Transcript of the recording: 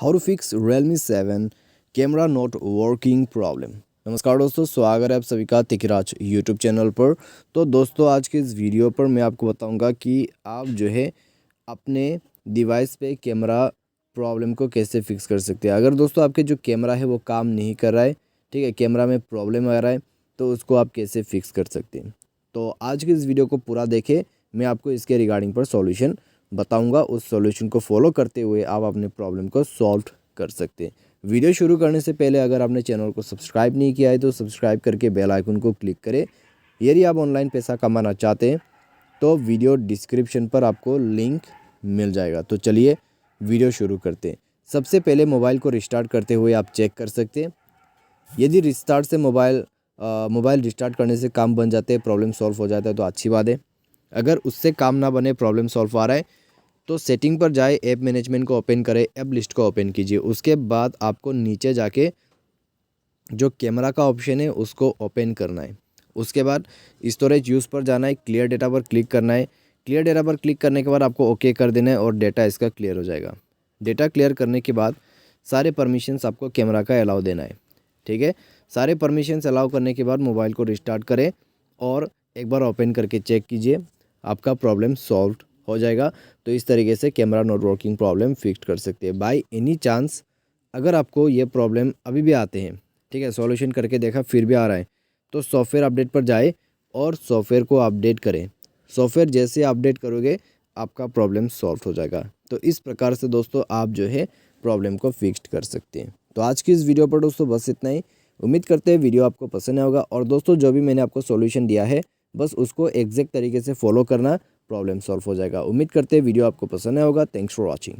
How to fix Realme 7 camera not working problem. नमस्कार दोस्तों, स्वागत है आप सभी का तिकराज यूट्यूब चैनल पर। तो दोस्तों, आज के इस वीडियो पर मैं आपको बताऊंगा कि आप जो है अपने डिवाइस पे कैमरा प्रॉब्लम को कैसे फिक्स कर सकते हैं। अगर दोस्तों आपके जो कैमरा है वो काम नहीं कर रहा है, ठीक है, कैमरा में प्रॉब्लम आ रहा है, तो उसको आप कैसे फिक्स कर सकते हैं। तो आज के इस वीडियो को पूरा देखें, मैं आपको इसके रिगार्डिंग पर सॉल्यूशन बताऊंगा। उस सॉल्यूशन को फॉलो करते हुए आप अपने प्रॉब्लम को सॉल्व कर सकते हैं। वीडियो शुरू करने से पहले अगर आपने चैनल को सब्सक्राइब नहीं किया है तो सब्सक्राइब करके बेल आइकन को क्लिक करें। यदि आप ऑनलाइन पैसा कमाना चाहते हैं तो वीडियो डिस्क्रिप्शन पर आपको लिंक मिल जाएगा। तो चलिए वीडियो शुरू करते हैं। सबसे पहले मोबाइल को रिस्टार्ट करते हुए आप चेक कर सकते हैं। यदि रिस्टार्ट से मोबाइल रिस्टार्ट करने से काम बन जाते हैं, प्रॉब्लम सॉल्व हो जाता है, तो अच्छी बात है। अगर उससे काम ना बने, प्रॉब्लम सॉल्व आ रहा है, तो सेटिंग पर जाए, ऐप मैनेजमेंट को ओपन करें, ऐप लिस्ट को ओपन कीजिए। उसके बाद आपको नीचे जाके जो कैमरा का ऑप्शन है उसको ओपन करना है। उसके बाद स्टोरेज यूज़ पर जाना है, क्लियर डेटा पर क्लिक करना है। क्लियर डेटा पर क्लिक करने के बाद आपको ओके कर देना है और डेटा इसका क्लियर हो जाएगा। डेटा क्लियर करने के बाद सारे परमिशंस आपको कैमरा का अलाउ देना है, ठीक है। सारे परमिशंस अलाउ करने के बाद मोबाइल को रिस्टार्ट करें और एक बार ओपन करके चेक कीजिए, आपका प्रॉब्लम सॉल्व हो जाएगा। तो इस तरीके से camera not working problem fix कर सकते हैं। बाय एनी चांस अगर आपको ये प्रॉब्लम अभी भी आते हैं, ठीक है, सॉल्यूशन करके देखा फिर भी आ रहा है, तो सॉफ्टवेयर अपडेट पर जाए और सॉफ्टवेयर को अपडेट करें। सॉफ्टवेयर जैसे अपडेट करोगे आपका प्रॉब्लम सॉल्व हो जाएगा। तो इस प्रकार से दोस्तों आप जो है प्रॉब्लम को फिक्स कर सकते हैं। तो आज की इस वीडियो पर दोस्तों बस इतना ही। उम्मीद करते हैं वीडियो आपको पसंद आया होगा। और दोस्तों, जो भी मैंने आपको सॉल्यूशन दिया है बस उसको एग्जैक्ट तरीके से फॉलो करना, प्रॉब्लम सॉल्व हो जाएगा। उम्मीद करते हैं वीडियो आपको पसंद आया होगा। Thanks for watching.